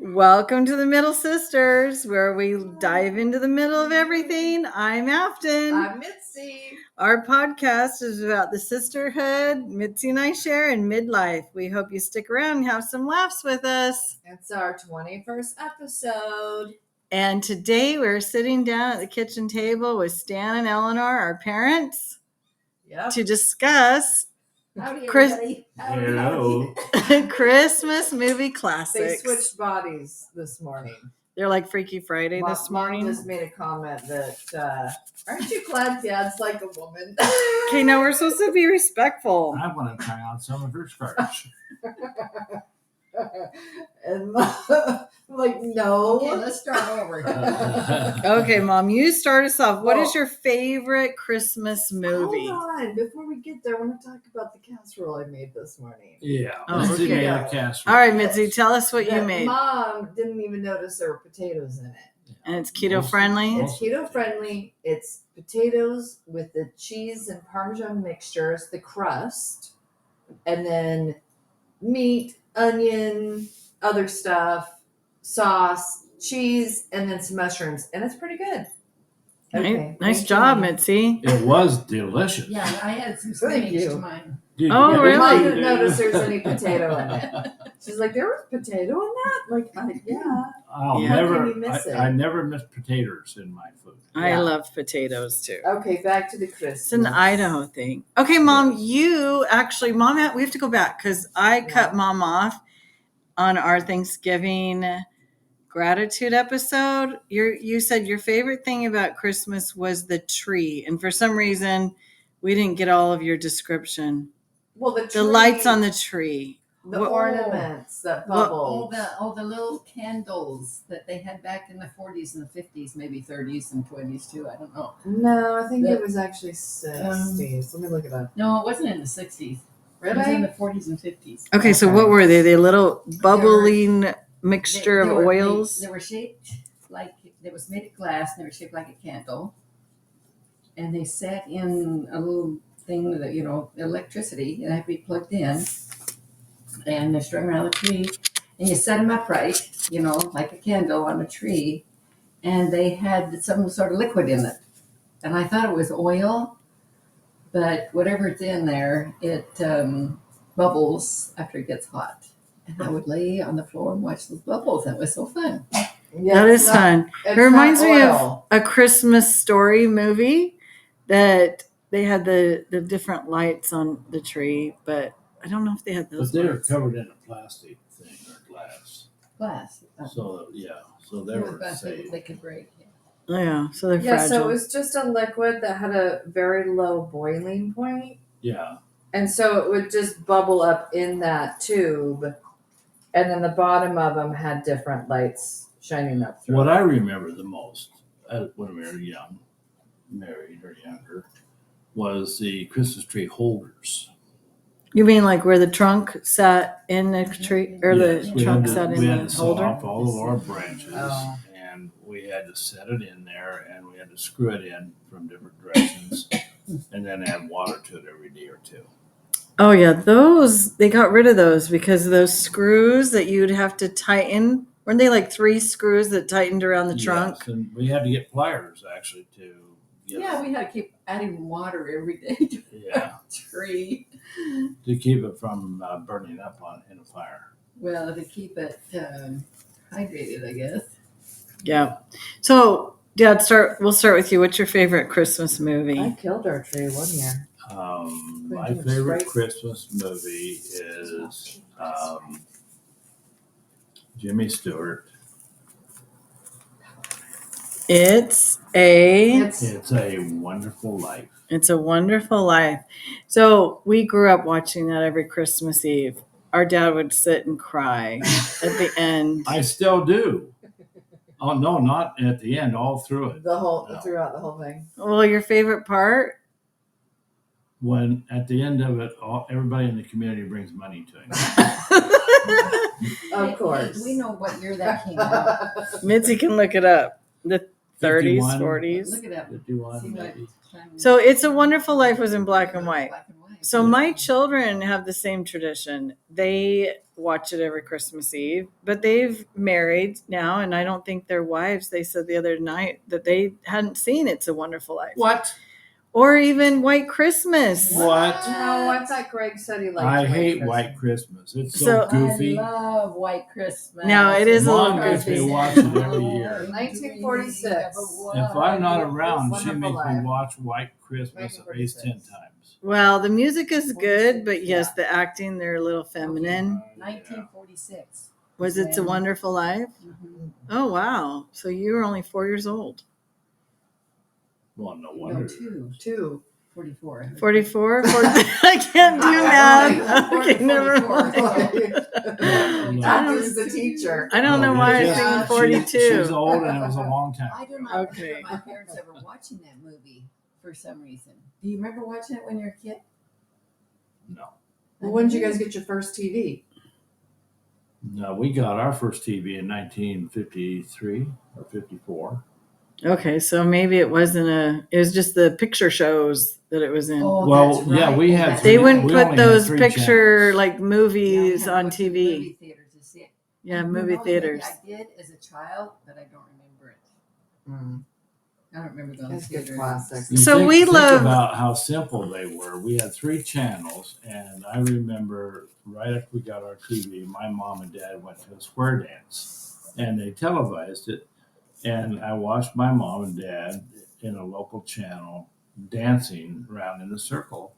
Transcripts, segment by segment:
Welcome to the Middle Sisters, where we dive into the middle of everything. I'm Afton. I'm Mitzi. Our podcast is about the sisterhood Mitzi and I share in midlife. We hope you stick around and have some laughs with us. It's our 21st episode. And today we're sitting down at the kitchen table with Stan and Eleanor, our parents, to discuss Howdy, everybody. Hello. Christmas movie They classics. switched bodies this morning. They're like Freaky Friday this morning. Mom just made a comment that, aren't you glad Dad's like a woman? Okay, now we're supposed to be respectful. I want to try out some of her skirts. And I'm like, no. Okay, let's start over. Okay, Mom, you start us off. What Well- is your favorite Christmas movie? Hold on. Before we get there, I want to talk about the casserole I made this morning. Yeah. Oh, Mitzi okay. made a casserole. All right, Mitzi, tell us what you That made. Mom didn't even notice there were potatoes in it. And it's keto friendly. It's keto friendly. It's potatoes with the cheese and Parmesan mixtures, the crust, and then meat, onion, other stuff, sauce, cheese, and then some mushrooms. And it's pretty good. Okay, Nice thank job, you. Mitzi. It was delicious. Yeah, I had some Thank spinach you. to mine. Did Oh, you get really? Mom it? didn't notice there's any potato in it. She's like, there was potato in that? Like, yeah. I'll Yeah. How never. can you miss it? I never miss potatoes in my food. I Yeah. love potatoes too. Okay, back to the Christmas. It's an Idaho thing. Okay, Mom, you actually, Mom, we have to go back because I cut Mom off on our Thanksgiving gratitude episode. You said your favorite thing about Christmas was the tree, and for some reason, we didn't get all of your description. Well, The lights on the tree. the What- ornaments that What- bubble. All the little candles that they had back in the 40s and the 50s, maybe 30s and 20s too. I don't know. No, I think The- it was actually 60s. Let me look it up. No, it wasn't in the 60s. It was in Really? the 40s and 50s. Okay, so Okay. what were they? The little bubbling mixture They of were- oils? They were shaped like, it was made of glass and they were shaped like a candle. And they sat in a little thing that, electricity, and had to be plugged in. And they're strung around the tree. And you set them upright, like a candle on a tree. And they had some sort of liquid in it. And I thought it was oil, but whatever's in there, it bubbles after it gets hot. And I would lay on the floor and watch those bubbles. That was so fun. Yeah, That it's is not- fun. it's It reminds not me of oil. a Christmas Story movie that they had the different lights on the tree, but I don't know if they had those. But they were lights. covered in a plastic thing or glass. Glass. So so they It was were glass safe. they could break. Yeah, so they're Yeah, fragile. so it was just a liquid that had a very low boiling point. Yeah. And so it would just bubble up in that tube. And then the bottom of them had different lights shining up through. What I remember the most when we were young, married or younger, was the Christmas tree holders. You mean like where the trunk sat in the tree, or Yes, the we trunk had to- sat we had in to the saw holder? off all of our branches, Oh. and we had to set it in there, and we had to screw it in from different directions, and then add water to it every day or two. Oh yeah, they got rid of those because those screws that you'd have to tighten. Weren't they like 3 screws that tightened around the trunk? Yes, and we had to get pliers actually to get Yeah, we had to keep adding water every day to yeah, the tree. to keep it from burning up in a fire. Well, to keep it hydrated, I guess. Yeah. So, Dad, we'll start with you. What's your favorite Christmas movie? I killed our tree one year. My Couldn't do it favorite straight. Christmas movie is Jimmy Stewart. It's It's a Wonderful Life. a Wonderful Life. So we grew up watching that every Christmas Eve. Our dad would sit and cry at the end. I still do. Oh no, not at the end, all through it. No. Throughout the whole thing. Well, your favorite part? When at the end of it, everybody in the community brings money to him. Of Hey, course. do we know what year that came out? Mitzi can look it up. The 30s, 51. 40s. Look it up. 51, See what maybe. time- So It's a Wonderful Life was in black and white. Black and white. So my children have the same tradition. They watch it every Christmas Eve, but they've married now, and I don't think their wives. They said the other night that they hadn't seen It's a Wonderful Life. What? Or even White Christmas. What? No, I thought Greg said he liked I White hate Christmas. White Christmas. It's So- so goofy. I love White Christmas. No, it is a Mom little makes me goofy. watch it every year. 1946. If I'm not around, she Wonderful makes me Life. watch White Christmas at least 10 times. Well, the music is good, but yes, the acting, they're a little feminine. 1946. Was It's a Wonderful Life? Mm-hmm. Oh, wow. So you were only 4 years old. Well, no No, wonder. Two. 44. 44? I can't do math. Okay, never mind. That was the teacher. I don't know why I was Yes, thinking she's 42. old and it was a long time. I do ago. not Okay. remember my parents ever watching that movie for some reason. Do you remember watching it when you were a kid? No. Well, when did you guys get your first TV? No, we got our first TV in 1953 or 54. Okay, so maybe it wasn't it was just the picture shows that it was in. Oh, Well, that's yeah, right. we had That's They three- wouldn't we put only had those 3 picture channels. like Yeah, we movies had to on go to the TV. movie theater to see it. Yeah, And movie you know, theaters. maybe I did as a child, but I don't remember it. Mm, I don't remember going that's to a good theater. classic. You So we think love- about how simple they were. We had 3 channels, and I remember right after we got our TV, my mom and dad went to a square dance, and they televised it. And I watched my mom and dad in a local channel dancing around in a circle.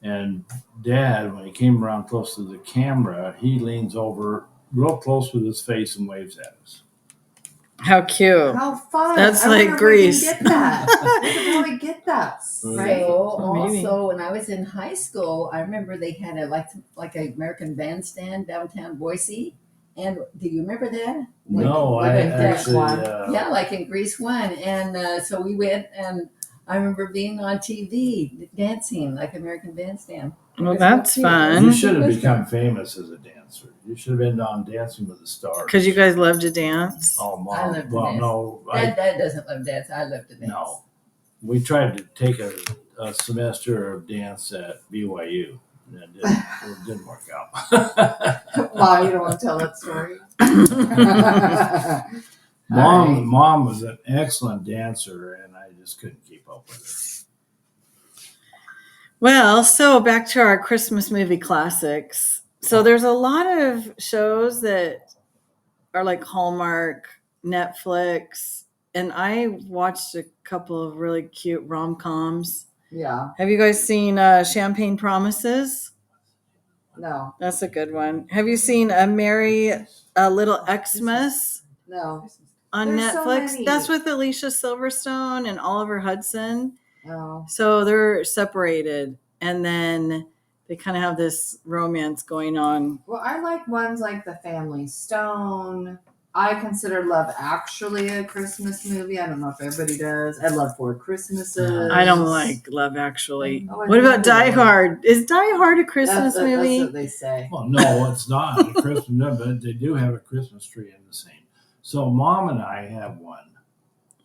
And Dad, when he came around close to the camera, he leans over real close with his face and waves at us. How cute. How fun! That's I like wonder if Grease. We can get that. We can probably get that, right? So Maybe. also when I was in high school, I remember they had a like an American Bandstand downtown Boise. And do you remember that? No, we I went there actually. once. Yeah, like in Grease 1. And so we went, and I remember being on TV dancing like American Bandstand. Well, that's You fun. should have become famous as a dancer. You should have been on Dancing with the Stars. Because you guys love to dance. Oh, I Mom. love to Well, dance. no, Dad doesn't love dance. I love to dance. no. We tried to take a semester of dance at BYU. And it didn't work out. Wow, you don't want to tell that story. Mom was an excellent dancer, and I just couldn't keep up with her. Well, so back to our Christmas movie classics. So there's a lot of shows that are like Hallmark, Netflix, and I watched a couple of really cute rom-coms. Yeah, Have you guys seen Champagne Promises? no, That's a good one. Have you seen A Little Xmas no, on There's so Netflix? many. That's with Alicia Silverstone and Oliver Hudson. no. So they're separated, and then they kind of have this romance going on. Well, I like ones like The Family Stone. I consider Love Actually a Christmas movie. I don't know if everybody does. I love Four Christmases. I don't like Love Actually. Oh, I What about love Die it. Hard? Is Die Hard a Christmas That's movie? what they say. Well, no, it's not a Christmas, no, but they do have a Christmas tree in the same. So Mom and I have one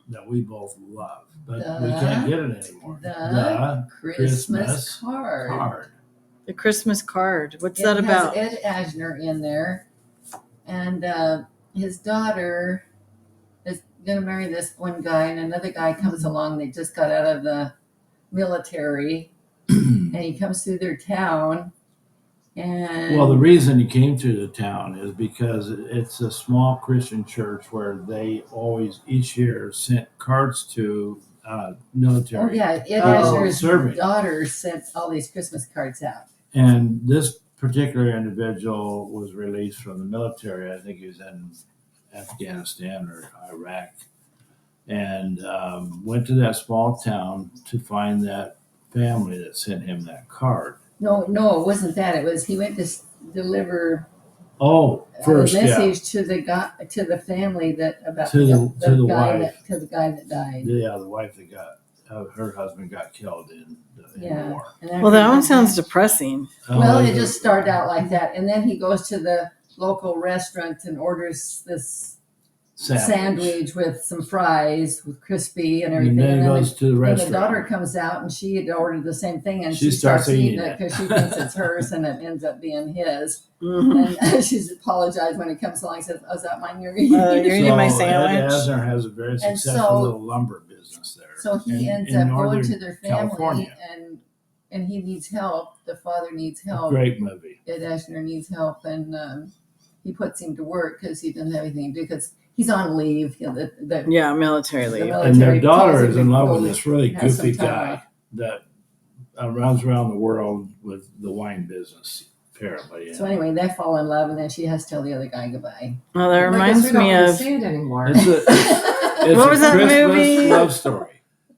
that we both love, but we can't get it anymore. The Christmas card. The Christmas Card. What's It that has about? Ed Asner in there, and his daughter is going to marry this one guy, and another guy comes along. They just got out of the military, and he comes through their town. And Well, the reason he came to the town is because it's a small Christian church where they always each year sent cards to military. oh yeah, Ed Oh, Asner's serving. daughter sent all these Christmas cards out. And this particular individual was released from the military. I think he was in Afghanistan or Iraq, and went to that small town to find that family that sent him that card. No, it wasn't that. It was he went to deliver Oh, first, a yeah. message to the guy, to the family that about To the guy wife. to the guy that died. Yeah, the wife that her husband got killed in the Yeah. war. And I Well, that one remember- sounds depressing. Well, Oh, it just started out like that, and then he goes to the local restaurant and orders this sandwich with some fries with crispy and And everything. then he then goes to the the restaurant. daughter comes out and she had ordered the same thing and She she starts starts eating eating it because she thinks it's hers and it ends up being his. Mhm. And she's apologized when he comes along and says, "Oh, is that mine you're eating?" You're eating my Ed sandwich. Asner has a very And successful so- little lumber business there. So he in- ends in up going Northern to their family California. and he needs help. The father needs help. Great movie. Ed Asner needs help, and he puts him to work because he doesn't have anything to do because he's on leave. You know, Yeah, military The leave. mil- And their Military daughter tells is him in to love go with this really have some goofy time guy off. that runs around the world with the wine business, apparently. So anyway, they fall in love, and then she has to tell the other guy goodbye. Well, that I guess reminds we don't me really of. see it anymore. It's a What was that Christmas movie? love story.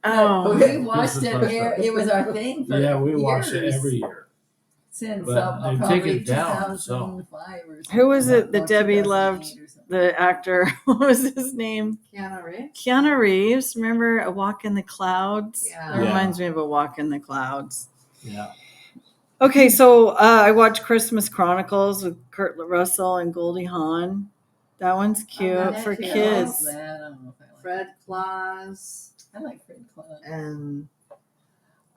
Oh, We watched Christmas it. love Here, story. it was our thing for Yeah, we watch it years. every year. Since But they've probably taken it down, 2005 or something. Who was it that Or Debbie 2008 loved? or something. the actor. What was his name? Keanu Reeves. Keanu Reeves. Remember A Walk in the Clouds? Yeah. That reminds me of A Walk in the Clouds. Yeah. Okay, so I watched Christmas Chronicles with Kurt Russell and Goldie Hawn. That one's cute that's for cute. kids. I don't know if I like Fred Claus I like Fred Claus. and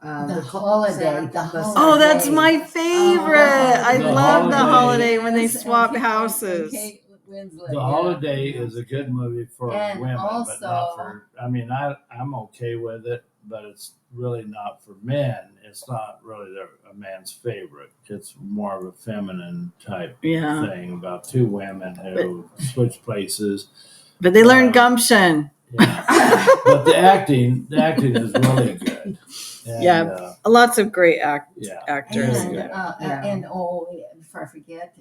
The holiday. Oh, that's my favorite. I The love the Holiday. holiday when they Yes, swap and houses. Kate Winslet, The yeah. Holiday is a good movie for And women, but also- not for. I mean, I'm okay with it, but it's really not for men. It's not really a man's favorite. It's more of a feminine type Yeah. thing about two women who switch places. But they learn gumption. Yeah. But the acting is really good. And, Yeah. Lots of great yeah. actors. And, Yeah. and before I forget,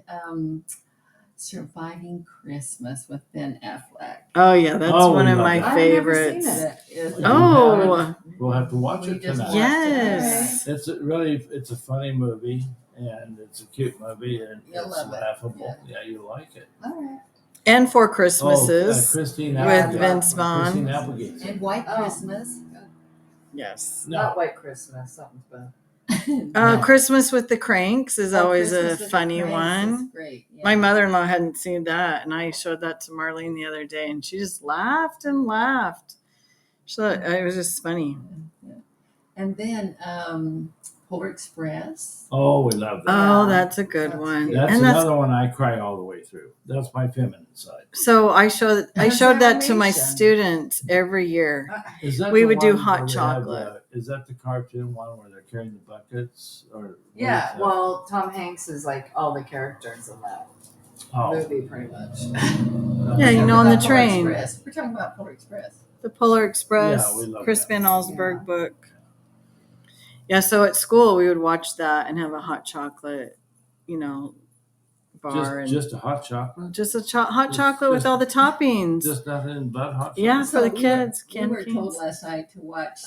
Surviving Christmas with Ben Affleck. Oh yeah, that's Oh, one we of love my that. I've never seen favorites. it. That is Oh We'll have to watch We it just tonight. watched yes. It's a funny movie, and it's a cute movie, and You'll it's love it. laughable. Yeah, you like it. All right. And Four Christmases Christine with Applegate. Vince Vaughn. Christine Applegate. And White Oh. Christmas. Yes. No, Not White Christmas. Something's bad. No. Christmas with the Cranks is always Christmas a with the funny Cranks is one. Great. Yeah. My mother-in-law hadn't seen that, and I showed that to Marlene the other day, and she just laughed and laughed. She thought it was just funny. Yeah. And then Polar Express. Oh, we love that. Oh, that's a good That's one. cute. That's And another one I cry all the way through. That's my feminine side. so I showed That's that to my animation. students every year. Is that We the would do one hot where they chocolate. have is that the cartoon one where they're carrying the buckets? Or what Yeah. is that? Well, Tom Hanks is like all the characters in that Oh, movie, pretty much. Yeah, you know, on the Polar train. Express. We're talking about Polar Express. The Polar Express, Yeah, we love Chris that. Van Allsburg book. Yeah, so at school we would watch that and have a hot chocolate, bar and just a hot chocolate. just a hot Just- chocolate with just- all the toppings. Just nothing but hot chocolate. Yeah, for the we kids, Were, we were candy told canes. last night to watch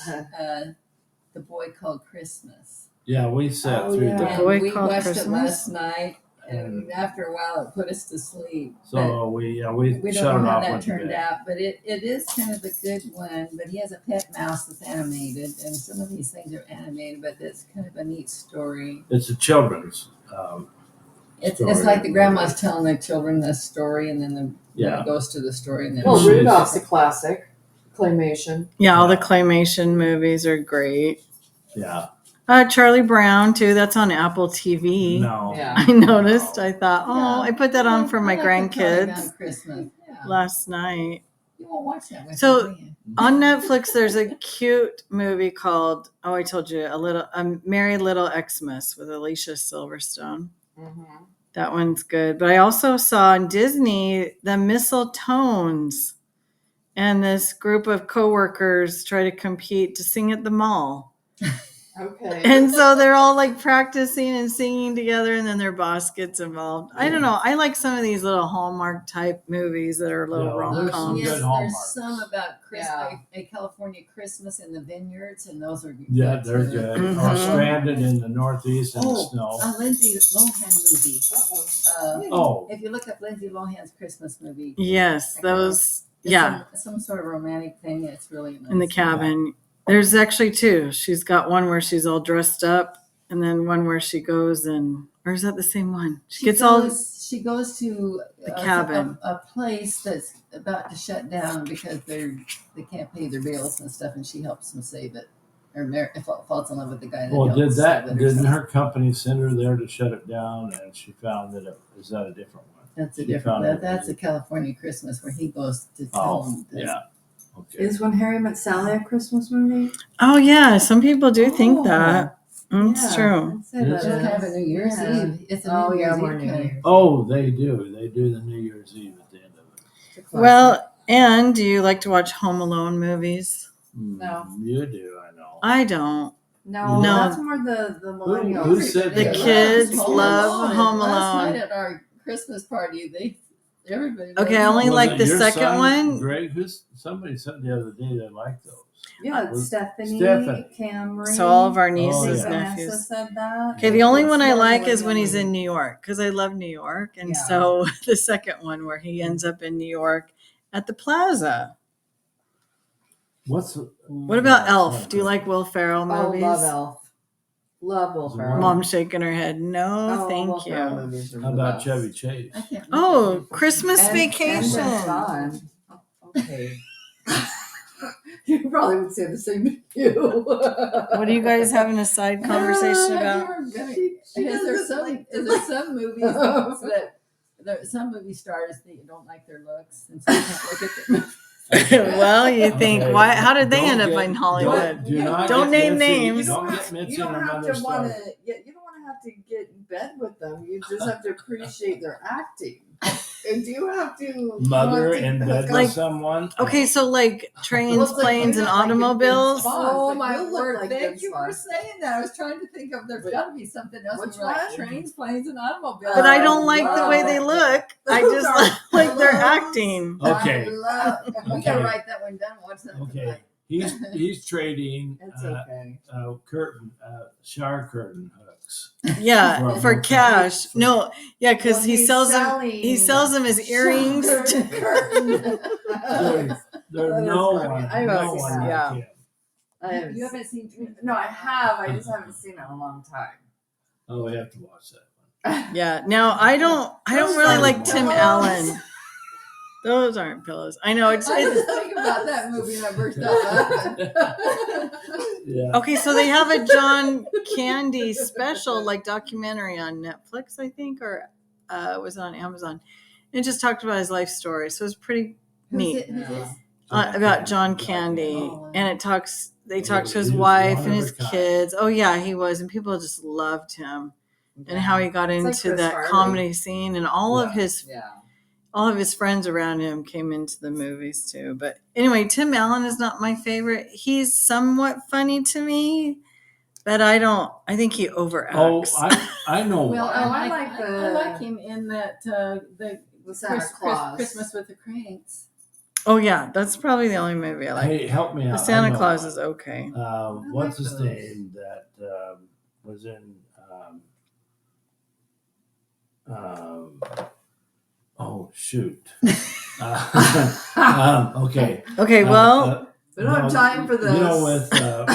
The Boy Called Christmas. Yeah, we sat Oh, through yeah. that. And Boy we Called watched Christmas? it last night, and after a while it put us to sleep. So we But we shut don't it know how off. that went to turned bed. out, but it is kind of a good one. But he has a pet mouse that's animated, and some of these things are animated, but it's kind of a neat story. It's a children's. It's story. like the grandma's telling the children this story, and then then Yeah. it goes to the story, and then Well, She's- Rudolph's a classic. Claymation. Yeah, all the Yeah. claymation movies are great. Yeah. Charlie Brown too. That's on Apple TV. No. Yeah. I noticed. I thought, Yeah. I put that on for my I like the Charlie Brown grandkids Christmas. Yeah. last night. You won't watch that with So- me, will you? On Netflix, there's a cute movie called I told you a Merry Little Xmas with Alicia Silverstone. Mm-hmm. That one's good. But I also saw on Disney the Mistletones, and this group of coworkers try to compete to sing at the mall. Okay. And so they're all like practicing and singing together, and then their boss gets involved. I don't know. I like some of these little Hallmark type movies that are little Yeah, rom there's some coms. good Yes, Hallmarks. there's some about Yeah. a California Christmas in the vineyards, and those are Yeah, good, they're too. good. Mhm. Or stranded in the Northeast in the snow. A Lindsay Lohan movie. Oh, If you look up Lindsay Lohan's Christmas movie, Yes, those. it's Yeah, some sort of romantic thing. It's really nice. in the cabin. There's actually two. She's got one where she's all dressed up, and then one where she goes or is that the same one? She gets all. she goes to The cabin. a place that's about to shut down because they can't pay their bills and stuff, and she helps them save it. Or falls in love with the guy that Well, helps save it. didn't her company send her there to shut it down, and she found that is that a different one? That's a She different. found That's a California Christmas where he goes to tell them. Yeah. Okay. Is When Harry Met Sally a Christmas movie? Oh yeah, some people do think Oh, that. It's yeah, true. I'd say Is that It's kind of a New Year's Yeah. Eve. It's a Oh New yeah, Year's we're Eve New kind of- Year's. Oh, they do the New Year's Eve at the end of it. It's a classic. Well, and do you like to watch Home Alone movies? No. You do, I know. I don't. No, No. that's more the millennials. Who said The that? kids Home love Alone. Home Last Alone. night at our Christmas party, everybody. Okay, I loves only Home like Alone. the Your second son, one. Greg, somebody said the other day they liked those. Yeah, it's Stephanie, Stephanie. Camry. So all of our Oh, nieces, yeah. Vanessa nephews. said that. Okay, the only one I It's like more is when he's millennial. in New York because I love New York, and Yeah. so the second one where he ends up in New York at the Plaza. What about Elf? Do you like Will Ferrell movies? Oh, love Elf. Love Will Ferrell. Mom's shaking her head. No, Oh, Will thank Ferrell you. movies are How the about best. Chevy Chase? I can't. Oh, Christmas And Vacation. Ben Sean. Oh, okay. You probably would say the same to you. What are you guys having a side conversation about? Is there some movies that some movie stars that you don't like their looks, and so you can't look at them? Well, you think Okay. why? How did they Don't end up get- in Hollywood? Don't name Mitzi- names. Don't get Mitzi You don't and her have mother to want started. to. You don't want to have to get in bed with them. You just have to appreciate their acting. And do you have to Mother want to in bed hook Like- with someone. Okay, so like trains, Well, it's like planes, you and look like you've been automobiles. spot. Oh but my you look word! like Thank Vince you for Vaughn. saying that. I was trying to think of there's got to be something else. Which We were like one? trains, planes, and automobiles. But I don't like the way they wow. look. I Those just are like their clothes. acting. Okay. We gotta Okay. write that one down. Watch that Okay. tonight. He's trading It's okay. shower curtain hooks. Yeah, For- for cash. No, yeah, because Well, he he's sells them. selling He sells them as earrings. There's That is no funny. one. I No haven't one. seen like that. him. I haven't You haven't seen Trains? No, I have. I just haven't seen it in a long time. Oh, we have to watch that one. Yeah. Now I don't Those really are like Tim pillows. Allen. Those aren't pillows. I know it's I was thinking about that movie and I burst out laughing. Yeah. okay. So they have a John Candy special, like documentary on Netflix, I think, or was it on Amazon? And it just talked about his life story. So it's pretty neat. Yeah. About John Candy, Oh, and it talks. They talk to his He was wife one and of his a kind. kids. Oh yeah, he was, and people just loved him, and how he got It's like into Chris that Farley. comedy scene, and all of Yeah. his Yeah. friends around him came into the movies too. But anyway, Tim Allen is not my favorite. He's somewhat funny to me, but I think he overacts. Oh, I know Well, why. I I like like him in that the Santa Claus. Christmas with the Cranks. Oh yeah, that's probably the only movie I like. Hey, help me out. The I Santa know Claus why. is okay. What's his those. name that was in? Oh shoot! Okay. Okay, well, We don't have time for this. You know, with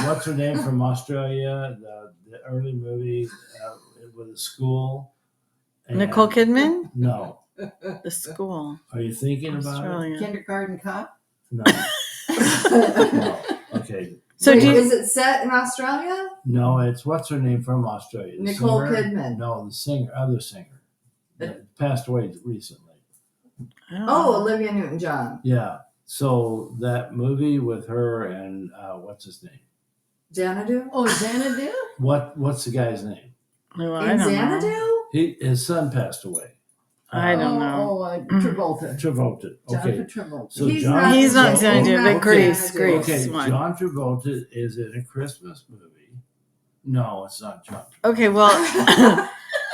what's her name from Australia, the early movie with the school. And- Nicole Kidman, No, The School, are you thinking about Australia. Kindergarten Cop. it? No. Okay. So Wait, do you, is it set in Australia? No, it's what's her name from Australia? The Nicole singer? Kidman. No, the other singer, that passed away recently. Oh, Olivia Newton-John. Yeah. So that movie with her and what's his name? Xanadu? Oh, Xanadu. What's the guy's name? well, I In don't know. Xanadu? His son passed away. I don't know. Travolta. Travolta. Okay. Jonathan Travolta. So He's John not- He's not Travolta- Xanadu, He's but not Grease, Xanadu. Grease Okay, one. John Travolta is in a Christmas movie. No, it's not John. Okay, well,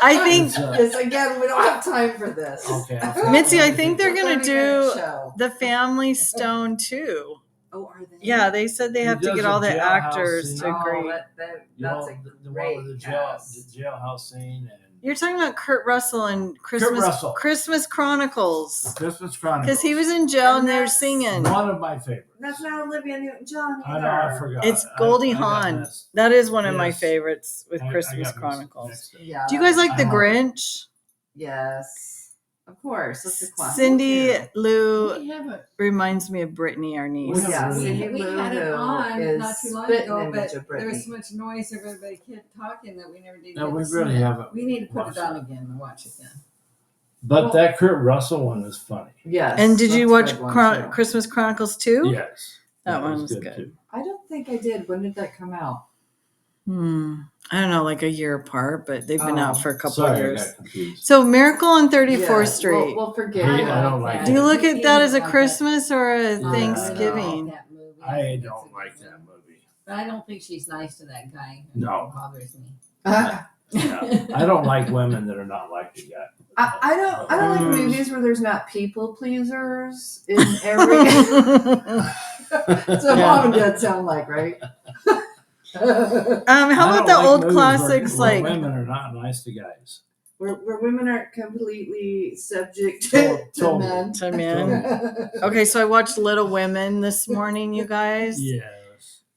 I think It's, Yes, again, we don't have time for this. okay. I'll figure Mitzi, it out. I think they're gonna 30-minute do show. the Family Stone too. Oh, are they? Yeah, they said they He have to does get a all the jailhouse actors scene. to agree. That's You know, a the great one with the cast. jailhouse scene and You're talking about Kurt Russell and Russell. Christmas Chronicles, Christmas Chronicles. because he was in jail and they were that's singing. one of my favorites. That's not Olivia Newton-John I either. know, I forgot. It's Goldie I got Hawn. this. That is one of my Yes. favorites with I Christmas got Chronicles. mixed up. Yeah. Do you guys like The I know. Grinch? Yes. Of course, that's a classic. Cindy too. Lou We have a reminds me of Brittany, our niece. We have Yeah, really- Cindy we Lou had it Who on is not too long spitting ago, image but of there Brittany. was so much noise of everybody kept talking that we never did. No, get we to see really it. haven't We need to put watched it on that. again and watch it again. But Well- that Kurt Russell one is funny. Yes. And did you that's watch a good one, too. Christmas Chronicles too? Yes. That one was good good. too. I don't think I did. When did that come out? I don't know, like a year apart, but they've been out for a couple Sorry, of I years. got confused. So Miracle on 34th Yeah, Street. We'll forget I it. don't like Do you that. look at that as a Like that. Christmas or a Yeah. Thanksgiving? That movie. I think it's don't a like good that one. movie. But I don't think she's nice to that guy. No. It bothers me. Yeah. I don't like women that are not like the guy. I don't like Mm. movies where there's not people pleasers in every. So Yeah. mom and dad sound like, right? How I about don't the like old movies classics where like women are not nice to guys. where women aren't completely subject To- to totally. men. to men? Okay, so I watched Little Women this morning, you guys. Yes.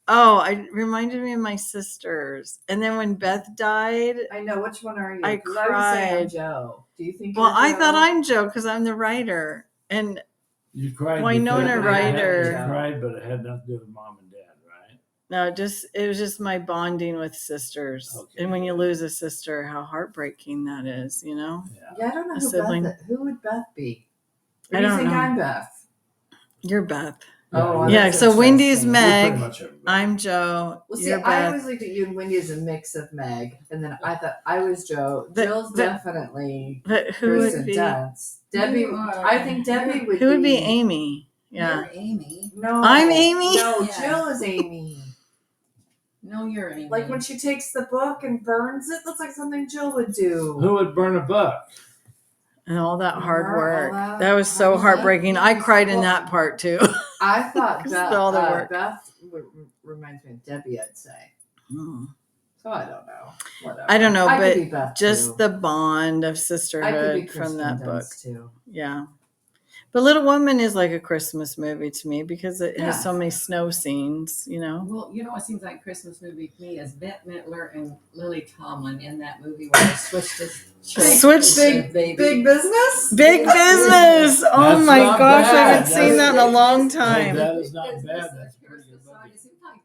Oh, it reminded me of my sisters. And then when Beth died, I know. Which one are you? I 'Cause I would say I'm cried. Joe. Do you think? well, you're I Joe? thought I'm Joe because I'm the writer. And You cried. Winona because- Ryder. You cried, but it had nothing to do with mom and dad, right? no, it was just my bonding with sisters. Okay. And when you lose a sister, how heartbreaking that is, you know? Yeah. Yeah, I don't know A who sibling. Beth. Who would Beth be? Or I do you don't think know. I'm Beth? You're Beth. Oh, well, Yeah, that's so Wendy's interesting. You're Meg. pretty much everybody. I'm Joe. Well, see, you're I Beth. always looked at you and Wendy as a mix of Meg, and then I thought I was Joe. But- Jill's but- definitely But who Kirsten would be? Dunst. Debbie, You are- I think Debbie would. Who would be Amy? Yeah. You're Amy. No, I'm Amy? No, Yeah. Jill is Amy. No, you're Amy. Like when she takes the book and burns it, looks like something Jill would do. Who would burn a book? And all that hard All work. that That was so hard heartbreaking. I cried in Well, that part too. I thought 'Cause Beth, all the work. Beth reminds me of Debbie, I'd say. So I don't know. Whatever. I don't know, I but could be Beth just too. the bond of I could be sisterhood Kristen from that book. Dunst too. Yeah. But Little Women is like a Christmas movie to me because it Yeah. has so many snow scenes, you know? Well, you know what seems like a Christmas movie to me is Bette Midler and Lily Tomlin in that movie where they switched his Switched- baby. Big business? Big business. Oh That's my not gosh, I bad. haven't seen that in a long time. That is not bad. That's a pretty good movie.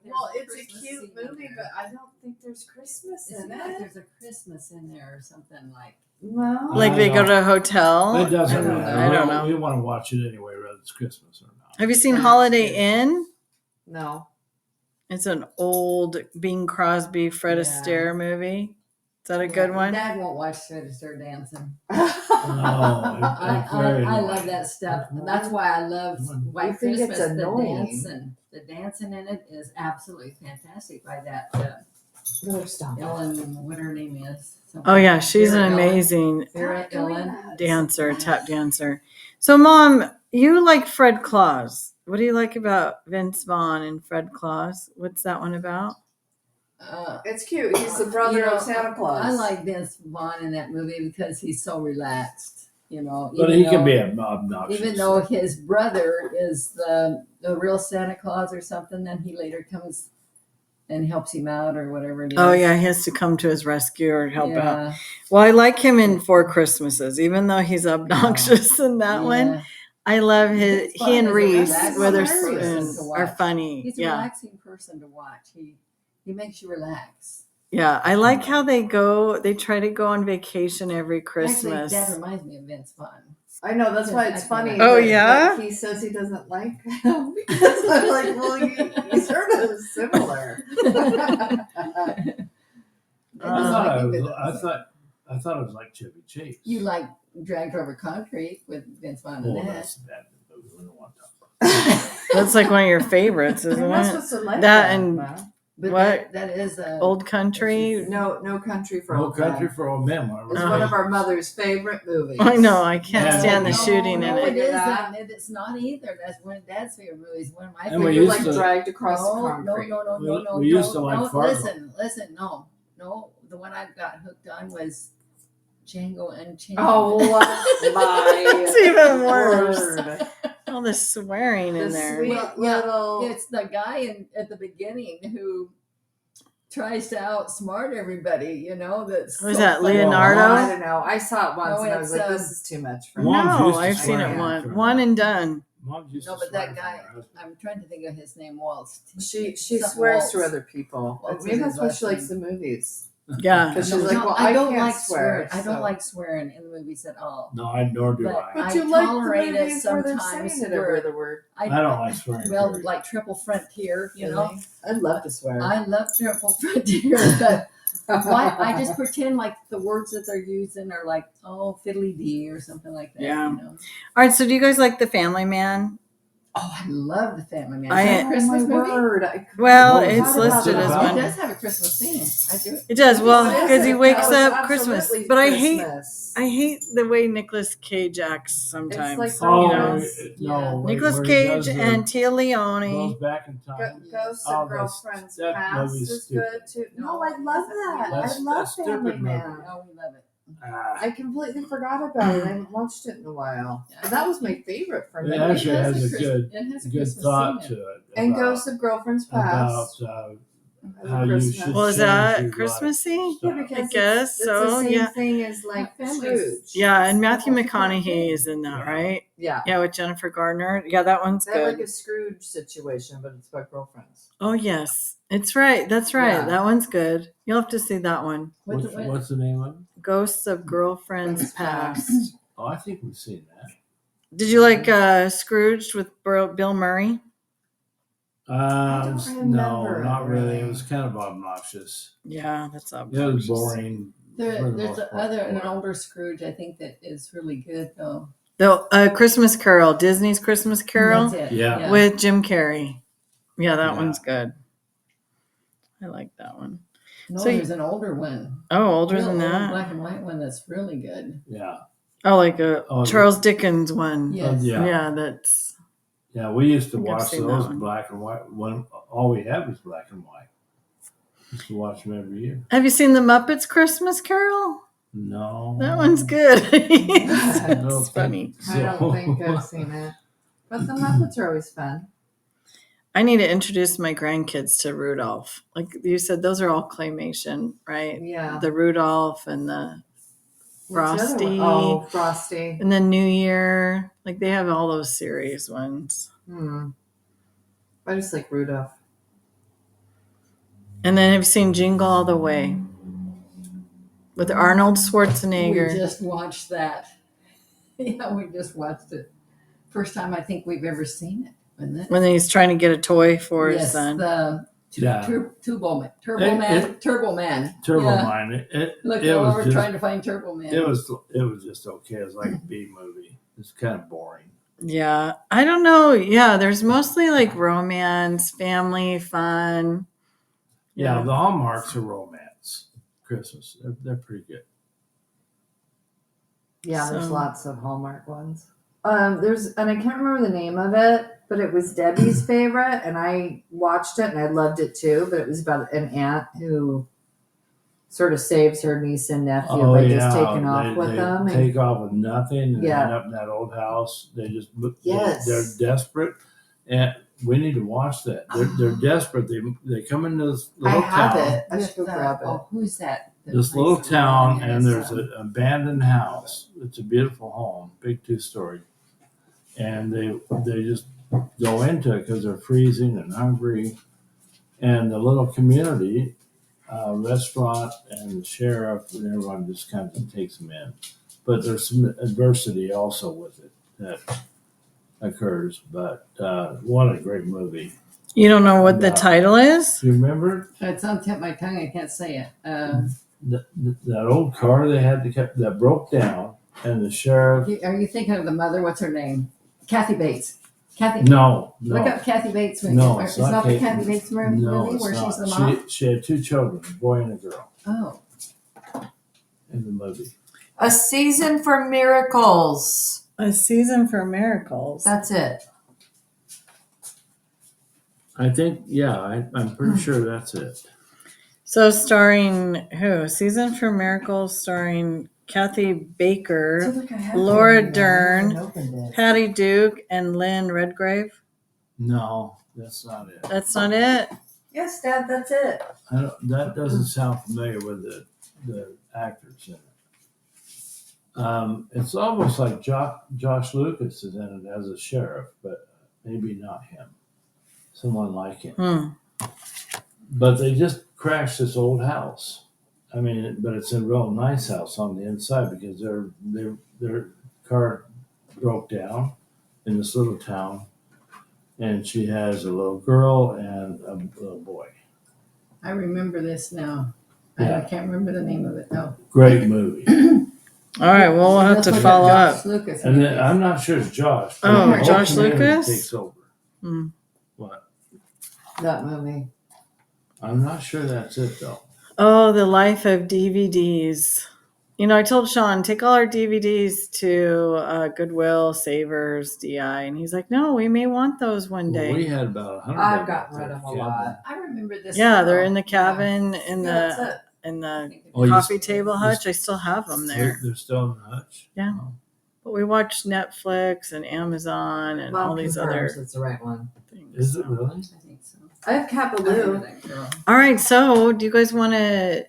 Well, it's a cute movie, but I don't think there's Christmas It in seems like it. there's a Christmas in there or something like. No. Like they go to a hotel. It doesn't I don't matter. I don't know. We want to watch it anyway, whether it's Christmas or not. Have you seen Holiday Inn? No. It's an old Bing Crosby, Fred Yeah. Astaire movie. Is that a good one? Dad won't watch Fred Astaire dancing. Oh, very I annoying. love that stuff. And that's why I love I White think it's Christmas. The annoying. dancing, the dancing in it is absolutely fantastic by that Stop. Ellen, what her name is. Oh yeah, she's an Vera Ellen. amazing Vera Ellen. dancer, tap dancer. So Mom, you like Fred Claus. What do you like about Vince Vaughn and Fred Claus? What's that one about? It's cute. He's the brother You know, of Santa Claus. I like Vince Vaughn in that movie because he's so relaxed. You know, But even he can though- be obnoxious. Even though his brother is the real Santa Claus or something, then he later comes and helps him out or whatever it is. Oh yeah, he has to come to his rescue or help out. Yeah, Well, I like him in Four Christmases, even though he's obnoxious in that one. yeah. I love his. It's fun He and as a Reese relaxing Witherspoon person to are watch. funny. He's a Yeah, relaxing person to watch. He makes you relax. yeah. I like how they go. They try to go on vacation every Actually, Christmas. that reminds me of Vince Vaughn. I know, that's why it's funny. Oh, that- yeah? that he says he doesn't like him. Because I'm like, well, you sort of similar. I thought it was like Chevy Chase. You like Dragged Over Concrete with Vince Vaughn Oh, in that. that's bad. We don't want to talk about That's like one of your favorites, isn't You're not it? supposed to like That and man. But What? that is a Old Country. No Country for No Old Country Men. for Old Men. It's one of our mother's favorite movies. I know. I can't Yeah. stand the No, shooting in no, it. it That. isn't. It's not either. That's one of Dad's favorite movies. One of my And we favorite. You're used like to- dragged across the No, concrete. no. We used to like no, Fargo. Listen, no. The one I got hooked on was Django Unchained. Oh my! It's even worse. word. All the swearing in The there. sweet Well, yeah, little. it's the guy at the beginning who tries to outsmart everybody. You know, that's Was so that funny. Leonardo? I don't know. I saw it once No, and I was it's, like, this is too much for me. Mom's No, used to I've seen swearing it at her. one and done. Mom's used No, to but swear that from guy, her husband. I'm trying to think of his name. Waltz. She Something swears to Waltz. other people. Waltz Maybe is that's his why last she likes the name. movies. Yeah. Because No, she's like, no, well, I don't can't like swear. swearing. I don't so- like swearing in the movies at all. No, nor do But I. But I you like the tolerate it movies where they're sometimes saying it where- every other word. I don't like swearing. Well, period. like Triple Frontier, you know. Really? I'd love to swear. I love Triple Frontier, but why? I just pretend like the words that they're using are like, oh, fiddly dee or something like that. Yeah. You know? All right. So do you guys like The Family Man? Oh, I love the Family Man. I- Is that a Christmas my movie? word. Well, What was it's it? listed What's as it It about? one. does have a Christmas scene. I do. It does. Well, Yes, because he it wakes does. up Christmas. Absolutely But Christmas. I hate the way Nicolas Cage acts sometimes. like Oh, you know, no. wait, Nicolas where he Cage does and Tia goes Leone. back in time. Ghosts Oh, of Girlfriends that Past movie's is stupid. good too. No, No, I love that. That's- I love that's stupid Family movie. Man. No, we love it. Ah, I completely forgot about it. I haven't watched it in a while. But that was my favorite from It it. actually has a Chris- good- it has a good Christmas thought scene to in it. it. And about- Ghosts of Girlfriends Past. About As a how you Christmas. should Well, is change that your Christmassy? life. Yeah, Stuff. because I guess it's so, the same yeah. thing as like Families. Scrooge. Yeah, and Matthew Well, McConaughey is in that, Yeah. right? Yeah. Yeah, with Jennifer Gardner. Yeah, that one's They have good. like a Scrooge situation, but it's about girlfriends. Oh yes, it's right. That's right. Yeah. That one's good. You'll have to see that one. What's the name of it? Ghosts of Girlfriends Past. Oh, I think we've seen that. Did you like Scrooged with Bill Murray? don't No, remember it, not really. really. It was kind of obnoxious. Yeah, that's It obvious. was boring. for the There's most part. an older Scrooge I think that is really good though. The Christmas Carol, Disney's Christmas Carol That's it. Yeah. with Jim Carrey. Yeah, that Yeah. one's good. I like that one. No, So you- there's an older one. Oh, older Real than old that. black and white one that's really good. Yeah. Oh, like a Oh, Charles Dickens one. Yes. Yeah. Yeah, that's. Yeah, we used to I think I've watch seen those that one. black and white. When all we had was black and white. Used to watch them every year. Have you seen the Muppets Christmas Carol? No. That one's good. I don't It's funny. think I don't so. think I've seen it. But the Muppets are always fun. I need to introduce my grandkids to Rudolph. Like you said, those are all claymation, right? Yeah. The Rudolph and the What's the other one? Frosty. Oh, Frosty. And then New Year. Like they have all those series ones. I just like Rudolph. And then have you seen Jingle All the Way? With Arnold Schwarzenegger. We just watched that. Yeah, we just watched it. First time I think we've ever seen it. Wasn't it? When he's trying to get a toy for his Yes, son. the Yeah. Turbo Man. Turbo Man. Man. Look, It was we're just, trying to find Turbo Man. it was just okay. It was like a B movie. It's kind of boring. Yeah. I don't know. Yeah, there's mostly like romance, family, fun. Yeah, the hallmarks are romance. Christmas. They're pretty good. Yeah, there's So- lots of Hallmark ones. And I can't remember the name of it, but it was Debbie's favorite, and I watched it and I loved it too. But it was about an aunt who sort of saves her niece and nephew by just taking off with they them. And Take off with nothing and Yeah. end up in that old house. They just Yes. they're desperate, and we need to watch that. They're desperate. They come into this I little have town. it. I should go grab it. Oh, who's that? This little town, and there's an abandoned house. It's a beautiful home, big 2-story, and they just go into it because they're freezing and hungry, and the little community restaurant and the sheriff and everyone just kind of takes them in, but there's some adversity also with it that occurs. But what a great movie! You don't know what the Yeah. title is? Do you remember It's on tip of my tongue. I can't say it. that old car they had that broke down, and the sheriff? Are you thinking of the mother? What's her name? Kathy Bates. Kathy. No, Look no. up Kathy Bates movie. No, It's it's not not the Kate- Kathy Bates movie No, it's where she's the not. mom. She had 2 children, a boy and a girl, Oh, in the movie. A Season for Miracles. A Season for Miracles. That's it. I think, yeah, I'm pretty sure that's it. So starring who? Season for Miracles starring Kathy Baker, See, look, I have it Laura in there. I Dern, haven't opened it. Patty Duke, and Lynn Redgrave. No, that's not it. That's not it? Yes, Dad, that's it. That doesn't sound familiar with the actors in it. It's almost like Josh Lucas is in it as a sheriff, but maybe not him. Someone like him. But they just crashed this old house. I mean, but it's a real nice house on the inside because their car broke down in this little town, and she has a little girl and a little boy. I remember this now. Yeah. I can't remember the name of it though. Great movie. All right, well, we'll have to That's follow Josh up. Lucas And then, movies. I'm not sure it's Josh. but Oh, the whole Josh community Lucas? takes over. Mm. What? That movie. I'm not sure that's it though. Oh, the life of DVDs. You know, I told Sean, take all our DVDs to Goodwill, Savers, DI. And he's like, no, we may want those one Well, day. we had about 100. I've of gotten them rid of a at lot. I remember this. Yeah, they're girl. in the cabin in Yeah, that's the it. in the Oh, you coffee s- table you hutch. I still have them there. They're still in the hutch. Yeah. Oh. But we watch Netflix and Amazon and all Mom these confirms other it's the right one. things. Is it really? I think so. I have I remember Capaloo. that girl. All right, so do you guys want to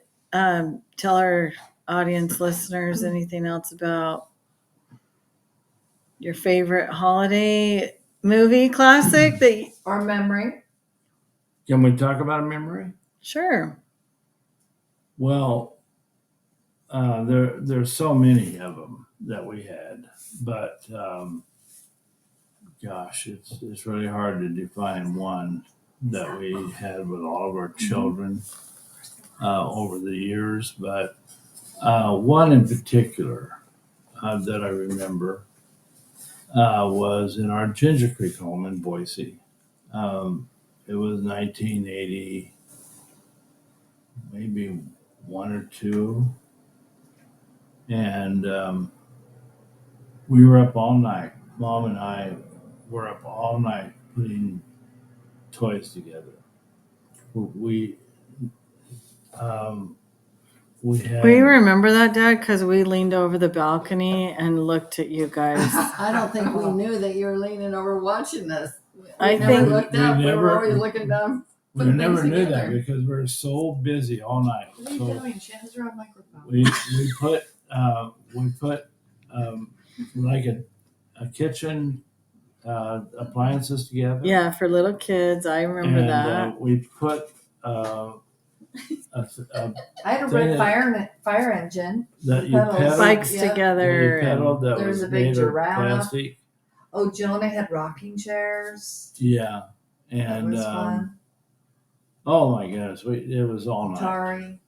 tell our audience listeners anything else about your favorite holiday movie classic that Or memory. Can we talk about a memory? Sure. Well, there's so many of them that we had, but gosh, it's really hard to define one that we had with all of our children over the years. But one in particular that I remember was in our Ginger Creek home in Boise. It was 1980, maybe one or two. And we were up all night. Mom and I were up all night putting toys together. We had. We remember that, Dad, because we leaned over the balcony and looked at you guys. I don't think we knew that you were leaning over watching us. I We never think- looked We up. We never- were always looking down. We put never things knew that together. because we were so busy all night. What are you So doing? She has her own microphone. we put like a kitchen appliances together. Yeah, for little kids. I remember and that. we put I had a red fire engine. that you Pedals. pedaled, Bikes Yeah. together. you pedaled that There was was a big made giraffe. of plastic. Oh, Jill and I had rocking chairs. Yeah, That and was fun. oh my goodness, it was all night. Atari.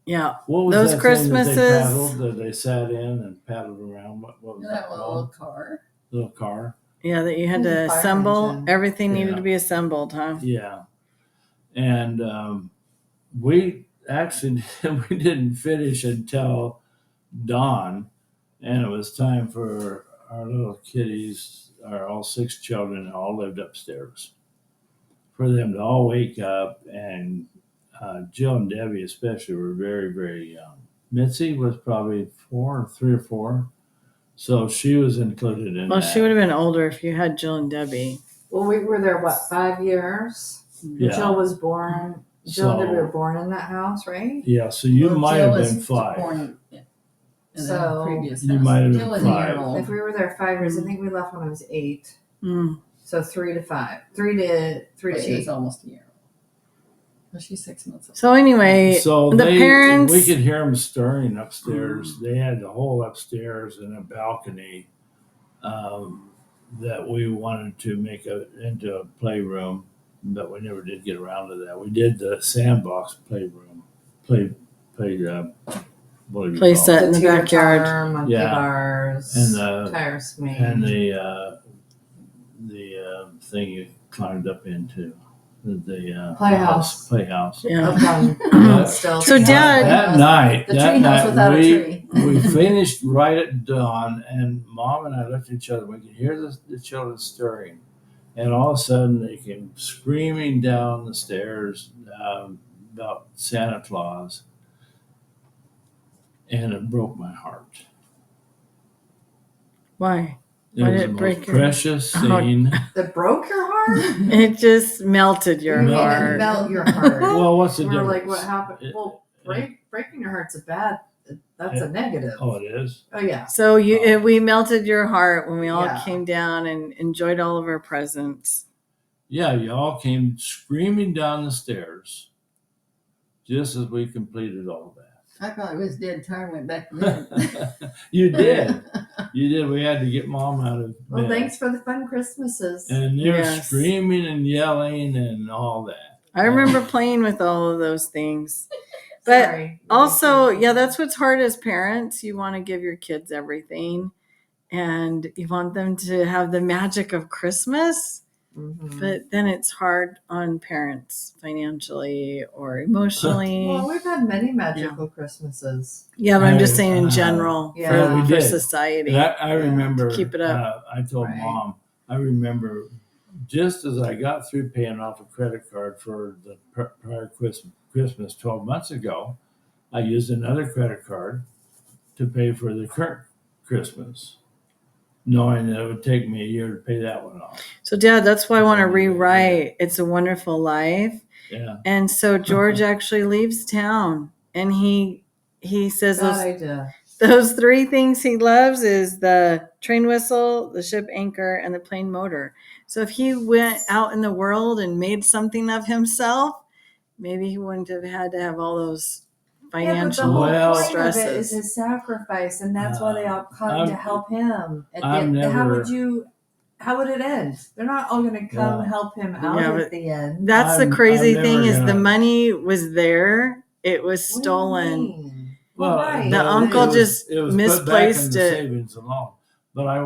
Yeah. What was Those that thing Christmases- that they paddled, that they sat in and paddled around? What was You that know, a called? little car. Little car. Yeah, that you had It was to a fire assemble. engine. Everything needed Yeah. to be assembled, huh? Yeah, and we actually we didn't finish until dawn, and it was time for our little kiddies, all 6 children, all lived upstairs, for them to all wake up. And Jill and Debbie especially were very, very young. Mitzi was probably 3 or 4, so she was included in Well, that. she would have been older if you had Jill and Debbie. Well, we were there, 5 years? Yeah. Jill was born. Jill and So- Debbie were born in that house, right? Yeah, so you Well, might Jill have was been 5. born in the So, previous you house. might have been Jill was a year 5. old. If we were there 5 years, I think we left when I was 8. Mm. So 3 to 5. 3 to But she 8. was almost a year old. Well, she's 6 months old. So anyway, So the parents. we could hear them stirring upstairs. They had the whole upstairs and a balcony that we wanted to make into a playroom, but we never did get around to that. We did the sandbox playroom, what do you Play call set. it? in the teeter backyard. totter, monkey Yeah. bars, And the- tire swing. And the thing you climbed up into, the Playhouse. playhouse. Yeah. Up on But- still. So, Dad- That night, The treehouse without a tree. we finished right at dawn, and Mom and I looked at each other. We could hear the children stirring, and all of a sudden they came screaming down the stairs about Santa Claus, and it broke my heart. Why? It Why was did the it break most your- precious Oh. scene. That broke your heart? It just melted your You mean it heart. melt your heart? Well, what's the We're difference? like, what happened? It- Well, breaking your heart's that's a negative. Oh, it is? Oh, yeah. So we melted your heart when we all Yeah. came down and enjoyed all of our presents. Yeah, you all came screaming down the stairs just as we completed all I probably was dead tired and went back to bed. that. You did. You did. We had to get Mom out of bed. Well, thanks for the fun Christmases. And they were Yes. screaming and yelling and all that. I remember playing with all of those things. But Sorry. also, yeah, that's what's hard as parents. You want to give your kids everything and you want them to have the magic of Christmas. Mhm. But then it's hard on parents financially or emotionally. Well, we've had many magical Christmases. Yeah, but I'm just I- saying in general Yeah, we for did. society. And I remember, Keep it up. I told Right. Mom, I remember just as I got through paying off a credit card for the prior Christmas 12 months ago, I used another credit card to pay for the current Christmas, knowing that it would take me a year to pay that one off. So, Dad, that's why I want to rewrite It's a Wonderful Life. Yeah. And so George actually leaves town and he says Bad idea. those three things he loves is the train whistle, the ship anchor, and the plane motor. So if he went out in the world and made something of himself, maybe he wouldn't have had to have all those financial Well- point of it is stresses. his sacrifice, and that's why they all come to I'm- help him. At the I've end, never- how would it end? They're not all going to come Yeah. help him out Yeah, at but the end. That's the I'm crazy never thing is the gonna- money was there. It was What do you stolen. mean? Well, right. The but uncle it was- just it was put back misplaced in the it. savings alone. But I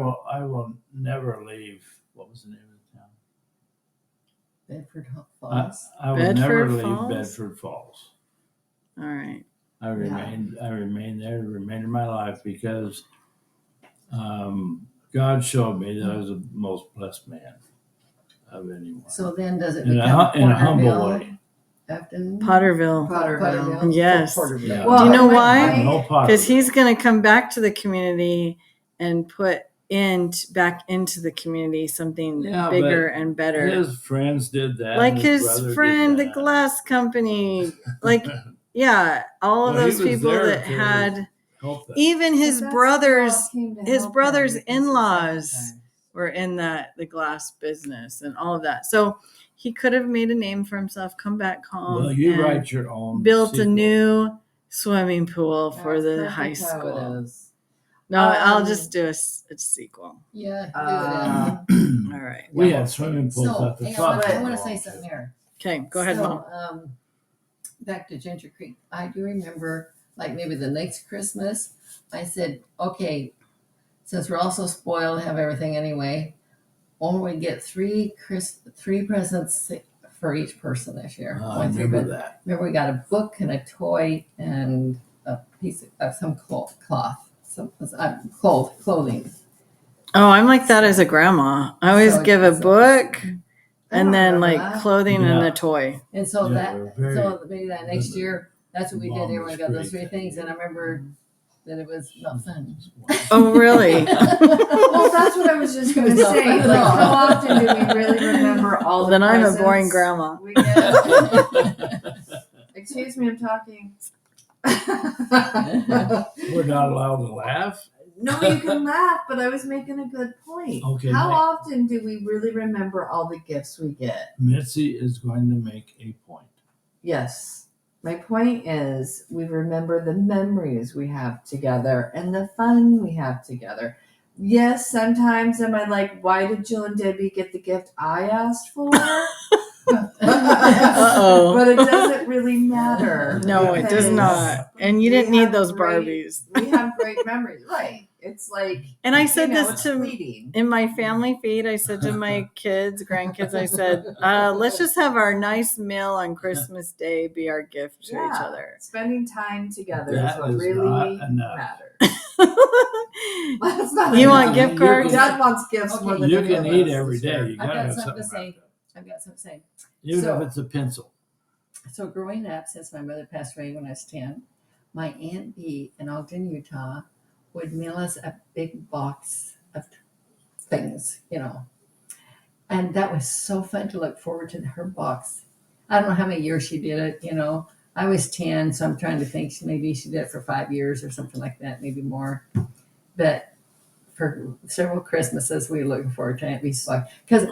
will never leave. What was the name of the town? Bedford Falls. I will never Bedford leave Falls? Bedford Falls. All right. I remain there the remainder of my life because God showed me that I was the most blessed man of anyone. So then does it in become a humble Porterville, way. Afton? Potterville. Potterville. Yes. Porterville. Yeah. Well, Do you know my why? point- No pot. Because he's going to come back to the community and put back into the community something Yeah, bigger but and better. His friends did that. Like and his brother did friend, the that. glass company. Like, yeah, all of Well, he those was people there that to had, Help them. even his But that's brothers who all came to his help brothers' him because he in-laws sacrificed. were in the glass business and all of that. So he could have made a name for himself, come back home, Well, you and write your own. built a sequel. new swimming pool for That's the perfect high how school. it is. No, I'll just Um, do a sequel. Yeah, do Uh, All right. We Yeah. had swimming it. pools So, at the hang front. on, I But- want to say something here. Okay, go ahead, So, Mom. back to Ginger Creek. I do remember, like maybe the next Christmas, I said, okay, since we're all so spoiled, have everything anyway, only get three presents for each person this year. I Only three, remember but that. remember we got a book and a toy and a piece of some cloth, some clothing. Oh, I'm like that as a grandma. I always So give a it's- book I don't and then remember like that. clothing and Yeah. a toy. And so Yeah, we're very- so maybe that next year, that's what we did. Mom Everyone was got those great three that things, and I remember that it was not fun. Oh, really? Well, that's what I was just going to No, say. no. Like, how often do we really remember all the Then I'm a presents boring grandma. we get? Excuse me, I'm talking. We're not allowed to laugh. No, you can laugh, but I was making a good point. Okay, How Mike. often do we really remember all the gifts we get? Mitzi is going to make a point. Yes. My point is we remember the memories we have together and the fun we have together. Yes, sometimes am I like, why did Jill and Debbie get the gift I asked for? Uh-oh. But it doesn't really matter. No, it does because not. And you we didn't need have those great- Barbies. We have great memories. Right. It's like, And I said you know, this it's to fleeting. in my family feed. I said to my grandkids, I said, let's just have our nice meal on Christmas Day be our gift to each Yeah. other. Spending time together That is what is really not enough. matters. That's not You enough. want gift You cards? can- Dad wants gifts Okay. more than You any can of eat us every this year. day. You I've gotta got have something to something. say. I've got something to say. Even So- if it's a pencil. So growing up, since my mother passed away when I was 10, my Aunt Bee in Ogden, Utah, would mail us a big box of things, And that was so fun to look forward to her box. I don't know how many years she did it. I was 10, so I'm trying to think maybe she did it for 5 years or something like that, maybe more. But for several Christmases, we were looking forward to it. Because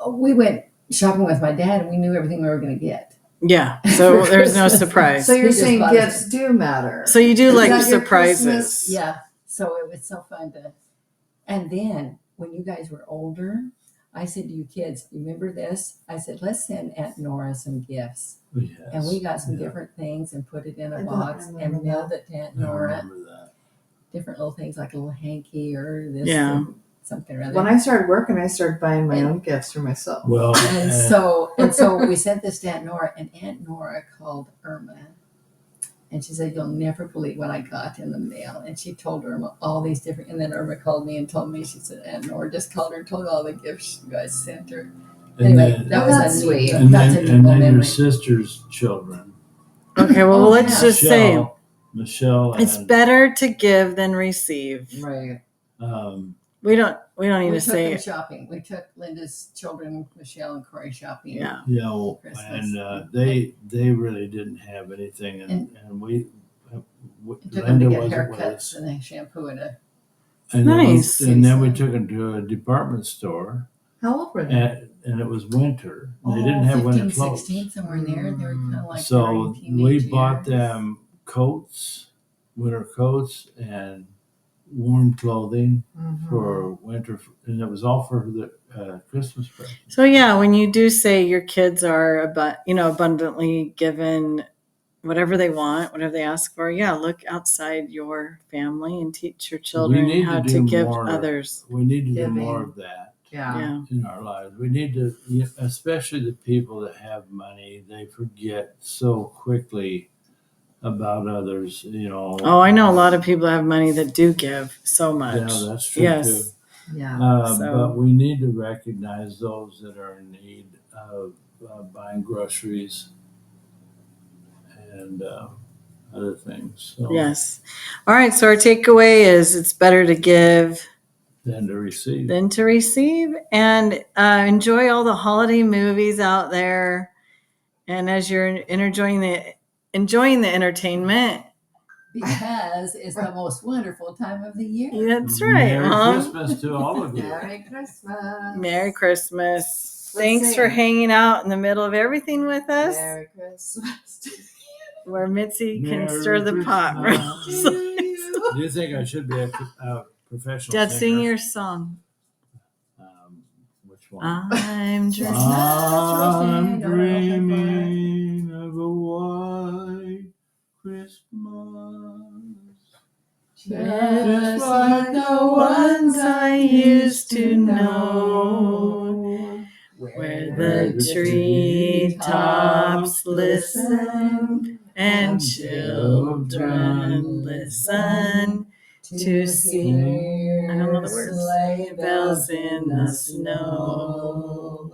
we went shopping with my dad and we knew everything we were going to get. Yeah. So there's no surprise. So you're He just saying bought gifts do matter. So you do Is like that your surprises. Christmas? Yeah. So it was so fun and then when you guys were older, I said to you kids, remember this? I said, let's send Aunt Nora some gifts. Yes. And we got some different things and put it in I a don't box remember and mailed it to Aunt I Nora. remember that. Different little things like a little hanky or this Yeah. and something or other. When I started working, I started buying my own gifts for myself. Well, And so we sent this to Aunt Nora, and Aunt Nora called Irma. And she said, you'll never believe what I got in the mail. And she told Irma all these different, and then Irma called me and told me, she said, Aunt Nora just called her and told her all the gifts you guys sent her. Anyway, that was that's sweet. and That's a then, neat your memory. sister's children. Okay. Well, Oh, let's yeah. just say Michelle, it's and, better to give than receive. Right. We don't need We to took say them it. shopping. We took Linda's children, Michelle and Corey, shopping. Yeah. Christmas. and they really didn't have anything, and we Took them to Linda get wasn't with haircuts us. and a shampoo and a. And Nice. then we took them to a department store, How old were they? and it was winter. They didn't have 15, winter clothes. 16, somewhere in there. They were kind of like So during we teenage bought years. them coats, winter coats, and warm clothing for winter, and it was all for the Christmas present. So yeah, when you do say your kids are abundantly given whatever they want, whatever they ask for, yeah, look outside your family and teach your children need how to to do give more. others. We need to do Giving. more of that Yeah. in our lives. We need to, especially the people that have money, they forget so quickly about others. Oh, I know a lot of people have money that do give so much. Yeah, that's true Yes. too. Yeah. But we need to recognize those that are in need of buying groceries and other things. So, Yes. All right. So our takeaway is it's better to give than to receive. than to receive, and enjoy all the holiday movies out there. And as you're enjoying the entertainment, Because it's the most wonderful time of the year. that's right, Merry Mom. Christmas to all of you. Merry Christmas. Merry Christmas. Let's Thanks sing. for hanging out in the middle of everything with us, Merry Christmas. where Mitzi can Merry stir the pot. Christmas. to Do you. you think I should be a professional Dad, singer? sing your song. Which one? I'm just I'm dreaming of a white Christmas. just like the ones I used to know, where the treetops listen and children listen to see. I don't know the words. Sleigh bells in the snow.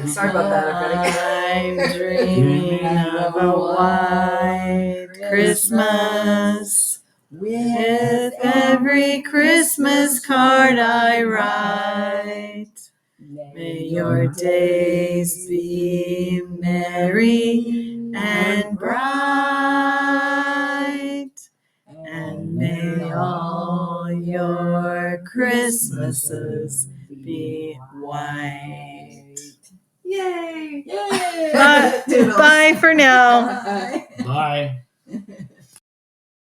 Sorry about that, I'm dreaming of a white Christmas, with every Christmas card I write. May your days be merry and bright, and may all your Christmases be white. Yay! Yay! Bye for now. Bye. Bye.